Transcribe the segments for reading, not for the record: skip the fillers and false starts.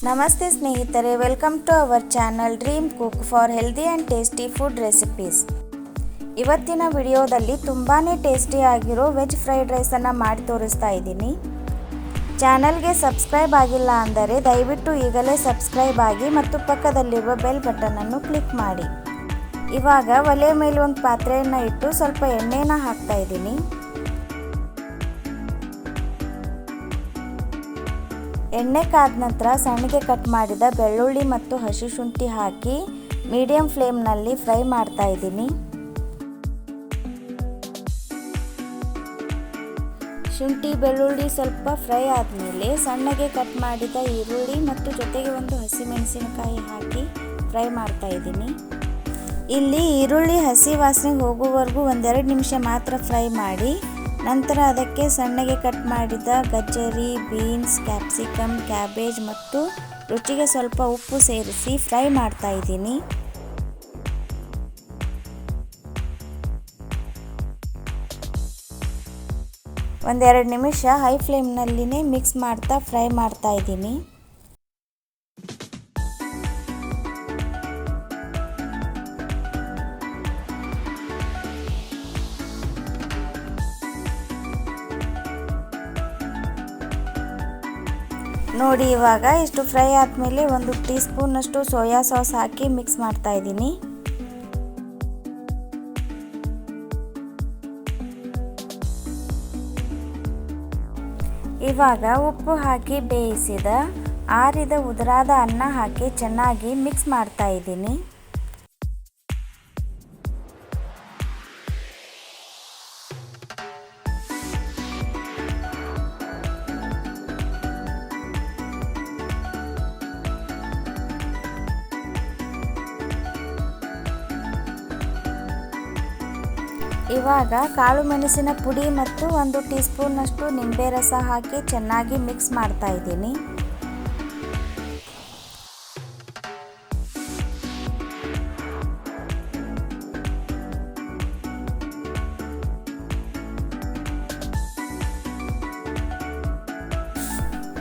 ನಮಸ್ತೆ ಸ್ನೇಹಿತರೆ, welcome to our channel dream cook for healthy and tasty food recipes. ಇವತ್ತಿನ ವಿಡಿಯೋದಲ್ಲಿ ತುಂಬಾ ಟೇಸ್ಟಿ ಆಗಿರೋ ವೆಜ್ ಫ್ರೈಡ್ ರೈಸನ್ನು ಮಾಡಿ ತೋರಿಸ್ತಾ ಇದ್ದೀನಿ. ಚಾನಲ್ಗೆ ಸಬ್ಸ್ಕ್ರೈಬ್ ಆಗಿಲ್ಲ ಅಂದರೆ ದಯವಿಟ್ಟು ಈಗಲೇ ಸಬ್ಸ್ಕ್ರೈಬ್ ಆಗಿ ಮತ್ತು ಪಕ್ಕದಲ್ಲಿರುವ ಬೆಲ್ ಬಟನನ್ನು ಕ್ಲಿಕ್ ಮಾಡಿ. ಇವಾಗ ಒಲೆ ಮೇಲೆ ಒಂದು ಪಾತ್ರೆಯನ್ನು ಇಟ್ಟು ಸ್ವಲ್ಪ ಎಣ್ಣೆನ ಹಾಕ್ತಾ ಇದ್ದೀನಿ. ಎಣ್ಣೆ ಕಾದ ನಂತರ ಸಣ್ಣಗೆ ಕಟ್ ಮಾಡಿದ ಬೆಳ್ಳುಳ್ಳಿ ಮತ್ತು ಹಸಿ ಶುಂಠಿ ಹಾಕಿ ಮೀಡಿಯಂ ಫ್ಲೇಮ್ನಲ್ಲಿ ಫ್ರೈ ಮಾಡ್ತಾ ಇದ್ದೀನಿ. ಶುಂಠಿ ಬೆಳ್ಳುಳ್ಳಿ ಸ್ವಲ್ಪ ಫ್ರೈ ಆದಮೇಲೆ ಸಣ್ಣಗೆ ಕಟ್ ಮಾಡಿದ ಈರುಳ್ಳಿ ಮತ್ತು ಜೊತೆಗೆ ಒಂದು ಹಸಿಮೆಣಸಿನಕಾಯಿ ಹಾಕಿ ಫ್ರೈ ಮಾಡ್ತಾ ಇದ್ದೀನಿ. ಇಲ್ಲಿ ಈರುಳ್ಳಿ ಹಸಿ ವಾಸನೆ ಹೋಗುವವರೆಗೂ ಒಂದೆರಡು ನಿಮಿಷ ಮಾತ್ರ ಫ್ರೈ ಮಾಡಿ ನಂತರ ಅದಕ್ಕೆ ಸಣ್ಣಗೆ ಕಟ್ ಮಾಡಿದ ಗಜ್ಜರಿ, ಬೀನ್ಸ್, ಕ್ಯಾಪ್ಸಿಕಮ್, ಕ್ಯಾಬೇಜ್ ಮತ್ತು ರುಚಿಗೆ ಸ್ವಲ್ಪ ಉಪ್ಪು ಸೇರಿಸಿ ಫ್ರೈ ಮಾಡ್ತಾ ಇದ್ದೀನಿ. ಒಂದೆರಡು ನಿಮಿಷ ಹೈ ಫ್ಲೇಮ್ನಲ್ಲಿನೇ ಮಿಕ್ಸ್ ಮಾಡ್ತಾ ಫ್ರೈ ಮಾಡ್ತಾ ಇದ್ದೀನಿ. ನೋಡಿ, ಇವಾಗ ಇಷ್ಟು ಫ್ರೈ ಆದಮೇಲೆ 1 ಟೀ ಸ್ಪೂನಷ್ಟು ಸೋಯಾ ಸಾಸ್ ಹಾಕಿ ಮಿಕ್ಸ್ ಮಾಡ್ತಾ ಇದ್ದೀನಿ. ಇವಾಗ ಉಪ್ಪು ಹಾಕಿ ಬೇಯಿಸಿದ ಆರಿದ ಉದುರಾದ ಅನ್ನ ಹಾಕಿ ಚೆನ್ನಾಗಿ ಮಿಕ್ಸ್ ಮಾಡ್ತಾ ಇದ್ದೀನಿ. ಇವಾಗ ಕಾಳು ಮೆಣಸಿನ ಪುಡಿ ಮತ್ತು 1 ಟೀ ಸ್ಪೂನಷ್ಟು ನಿಂಬೆ ರಸ ಹಾಕಿ ಚೆನ್ನಾಗಿ ಮಿಕ್ಸ್ ಮಾಡ್ತಾ ಇದ್ದೀನಿ.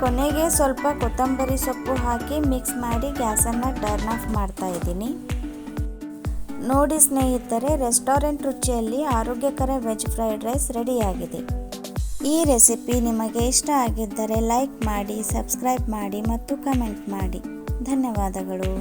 ಕೊನೆಗೆ ಸ್ವಲ್ಪ ಕೊತ್ತಂಬರಿ ಸೊಪ್ಪು ಹಾಕಿ ಮಿಕ್ಸ್ ಮಾಡಿ ಗ್ಯಾಸನ್ನು ಟರ್ನ್ ಆಫ್ ಮಾಡ್ತಾ ಇದ್ದೀನಿ. ನೋಡಿ ಸ್ನೇಹಿತರೆ, ರೆಸ್ಟೋರೆಂಟ್ ರುಚಿಯಲ್ಲಿ ಆರೋಗ್ಯಕರ ವೆಜ್ ಫ್ರೈಡ್ ರೈಸ್ ರೆಡಿಯಾಗಿದೆ. ಈ ರೆಸಿಪಿ ನಿಮಗೆ ಇಷ್ಟ ಆಗಿದ್ದರೆ ಲೈಕ್ ಮಾಡಿ, ಸಬ್ಸ್ಕ್ರೈಬ್ ಮಾಡಿ ಮತ್ತು ಕಮೆಂಟ್ ಮಾಡಿ. ಧನ್ಯವಾದಗಳು.